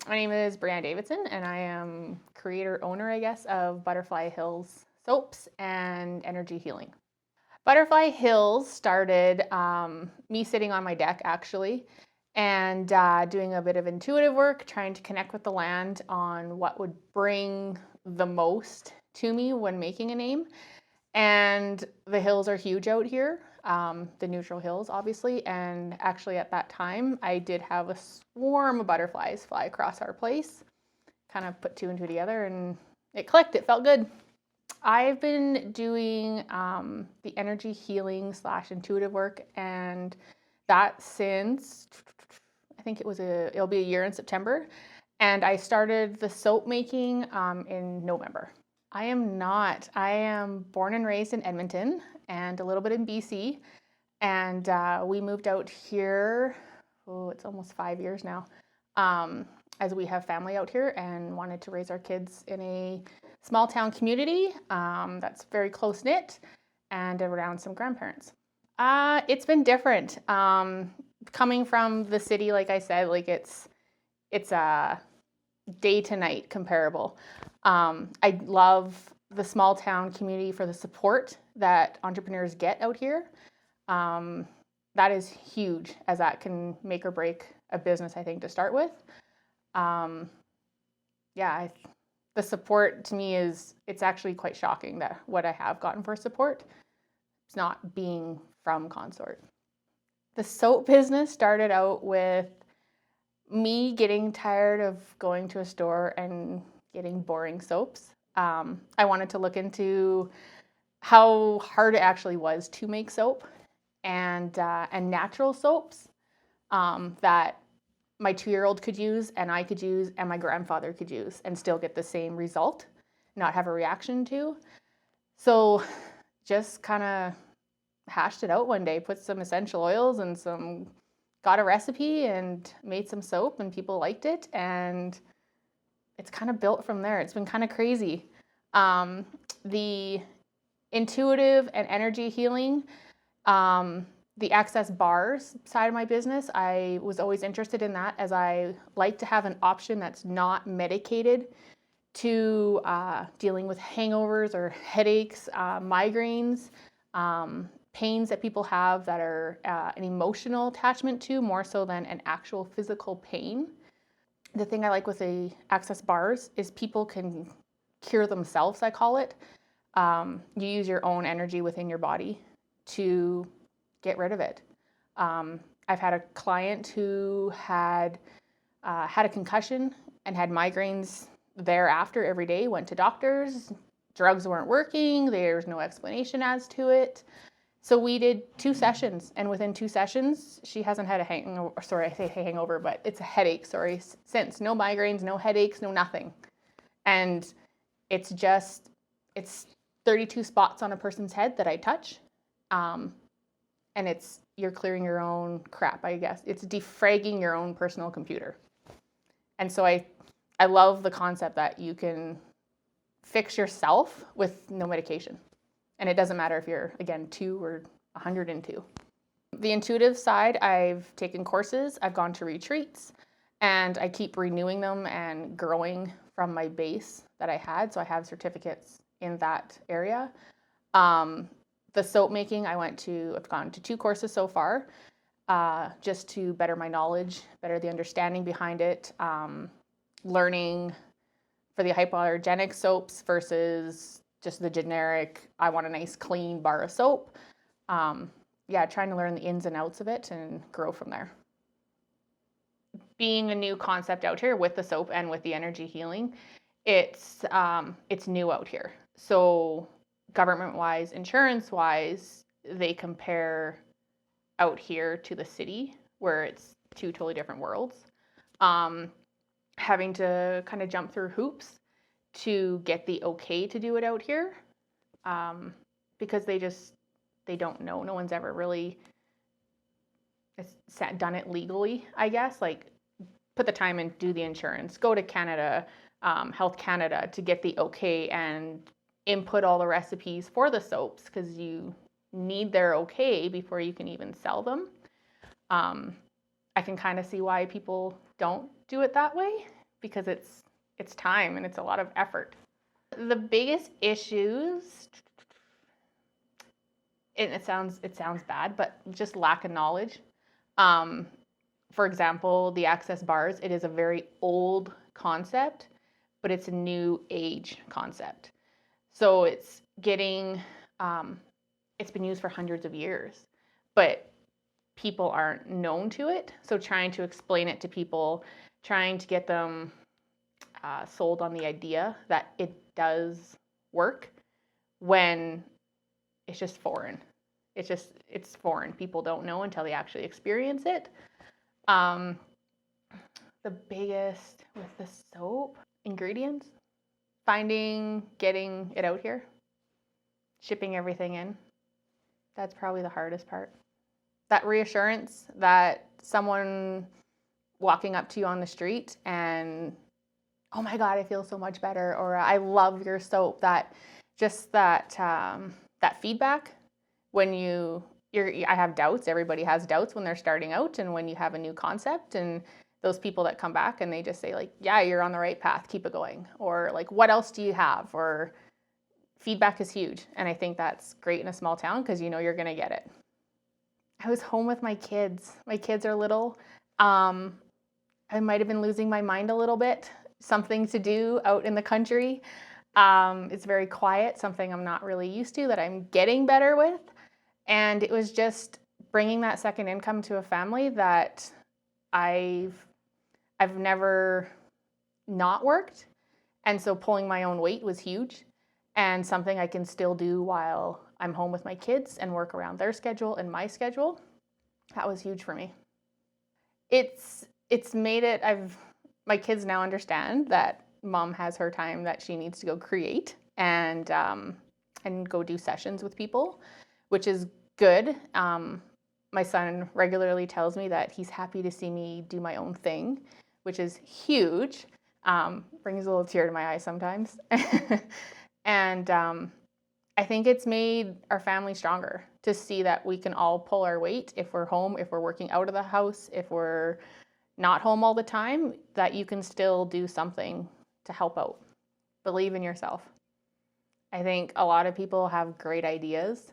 My name is Brianne Davidson, and I am creator owner, I guess, of Butterfly Hills Soaps and Energy Healing. Butterfly Hills started me sitting on my deck, actually, and doing a bit of intuitive work, trying to connect with the land on what would bring the most to me when making a name. And the hills are huge out here, the neutral hills, obviously. And actually, at that time, I did have a swarm of butterflies fly across our place. Kind of put two and two together, and it clicked. It felt good. I've been doing the energy healing / intuitive work, and that since I think it'll be a year in September. And I started the soap making in November. I am not. I am born and raised in Edmonton and a little bit in BC. And we moved out here, it's almost 5 years now, as we have family out here and wanted to raise our kids in a small town community that's very close knit and around some grandparents. It's been different. Coming from the city, like I said, like it's a day to night comparable. I love the small town community for the support that entrepreneurs get out here. That is huge, as that can make or break a business, I think, to start with. The support to me it's actually quite shocking that what I have gotten for support. It's not being from Consort. The soap business started out with me getting tired of going to a store and getting boring soaps. I wanted to look into how hard it actually was to make soap and natural soaps that my 2-year-old could use and I could use and my grandfather could use and still get the same result, not have a reaction to. So just kind of hashed it out one day, put some essential oils and got a recipe and made some soap, and people liked it, and it's kind of built from there. It's been kind of crazy. The intuitive and energy healing, the access bars side of my business, I was always interested in that, as I like to have an option that's not medicated to dealing with hangovers or headaches, migraines, pains that people have that are an emotional attachment to more so than an actual physical pain. The thing I like with the access bars is people can cure themselves, I call it. You use your own energy within your body to get rid of it. I've had a client who had a concussion and had migraines thereafter every day, went to doctors, drugs weren't working, there's no explanation as to it. So we did 2 sessions, and within 2 sessions, she hasn't had a hangover, sorry, I say hangover, but it's a headache, since. No migraines, no headaches, no nothing. And it's 32 spots on a person's head that I touch. And you're clearing your own crap, I guess. It's defragging your own personal computer. And so I love the concept that you can fix yourself with no medication. And it doesn't matter if you're, again, 2 or 102. The intuitive side, I've taken courses, I've gone to retreats, and I keep renewing them and growing from my base that I had. So I have certificates in that area. The soap making, I've gone to 2 courses so far, just to better my knowledge, better the understanding behind it, learning for the hypoallergenic soaps versus just the generic, I want a nice clean bar of soap. Trying to learn the ins and outs of it and grow from there. Being a new concept out here with the soap and with the energy healing, it's new out here. So government-wise, insurance-wise, they compare out here to the city, where it's 2 totally different worlds. Having to kind of jump through hoops to get the okay to do it out here, because they don't know. No one's ever really done it legally, I guess. Like, put the time and do the insurance, go to Canada, Health Canada, to get the okay and input all the recipes for the soaps, because you need their okay before you can even sell them. I can kind of see why people don't do it that way, because it's time and it's a lot of effort. The biggest issues, and it sounds bad, but just lack of knowledge. For example, the access bars, it is a very old concept, but it's a new age concept. So it's getting, it's been used for hundreds of years, but people aren't known to it. So trying to explain it to people, trying to get them sold on the idea that it does work when it's just foreign. It's foreign. People don't know until they actually experience it. The biggest with the soap, ingredients, getting it out here, shipping everything in. That's probably the hardest part. That reassurance that someone walking up to you on the street and, oh my God, I feel so much better, or I love your soap. That feedback when I have doubts. Everybody has doubts when they're starting out, and when you have a new concept, and those people that come back and they just say like, yeah, you're on the right path, keep it going, or like, what else do you have? Or feedback is huge, and I think that's great in a small town because you know you're gonna get it. I was home with my kids. My kids are little. I might have been losing my mind a little bit. Something to do out in the country. It's very quiet, something I'm not really used to, that I'm getting better with. And it was just bringing that second income to a family that I've never not worked. And so pulling my own weight was huge, and something I can still do while I'm home with my kids and work around their schedule and my schedule. That was huge for me. It's made it, my kids now understand that mom has her time that she needs to go create and go do sessions with people, which is good. My son regularly tells me that he's happy to see me do my own thing, which is huge. Brings a little tear to my eye sometimes. And I think it's made our family stronger to see that we can all pull our weight if we're home, if we're working out of the house, if we're not home all the time, that you can still do something to help out. Believe in yourself. I think a lot of people have great ideas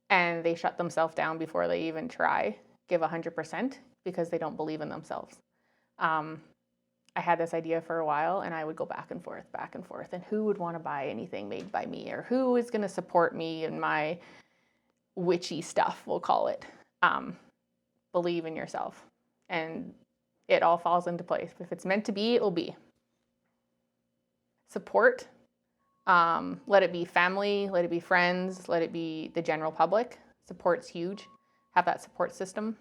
and they shut themselves down before they even try, give 100% because they don't believe in themselves. I had this idea for a while and I would go back and forth. And who would want to buy anything made by me, or who is going to support me in my witchy stuff, we'll call it. Believe in yourself and it all falls into place. If it's meant to be, it will be. Support. Let it be family, let it be friends, let it be the general public. Support's huge. Have that support system.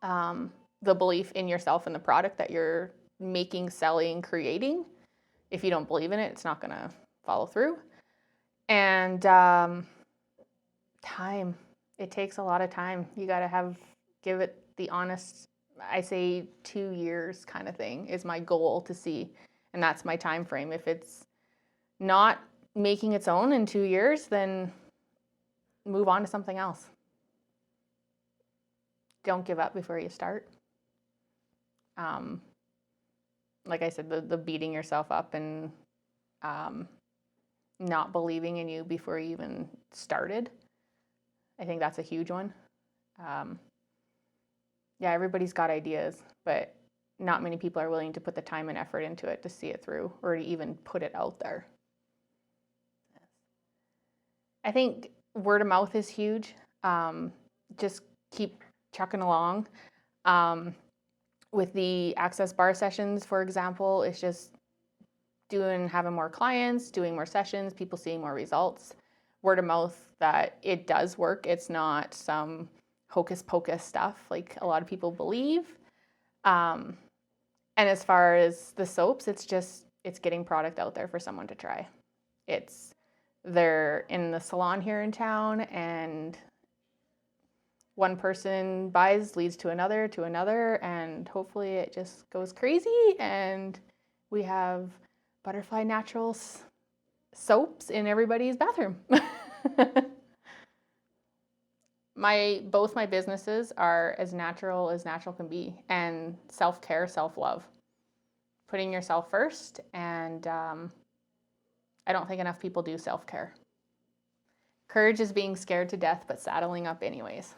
The belief in yourself and the product that you're making, selling, creating. If you don't believe in it, it's not going to follow through. And time. It takes a lot of time. You got to give it the honest, I say 2 years kind of thing is my goal to see. And that's my time frame. If it's not making its own in 2 years, then move on to something else. Don't give up before you start. Like I said, the beating yourself up and not believing in you before you even started. I think that's a huge one. Yeah, everybody's got ideas, but not many people are willing to put the time and effort into it to see it through or to even put it out there. I think word of mouth is huge. Just keep trucking along. With the access bar sessions, for example, it's just having more clients, doing more sessions, people seeing more results. Word of mouth that it does work. It's not some hocus pocus stuff like a lot of people believe. And as far as the soaps, it's getting product out there for someone to try. They're in the salon here in town, and one person buys, leads to another, and hopefully it just goes crazy and we have Butterfly Naturals soaps in everybody's bathroom. Both my businesses are as natural can be, and self-care, self-love. putting yourself first, and I don't think enough people do self-care. Courage is being scared to death, but saddling up anyways.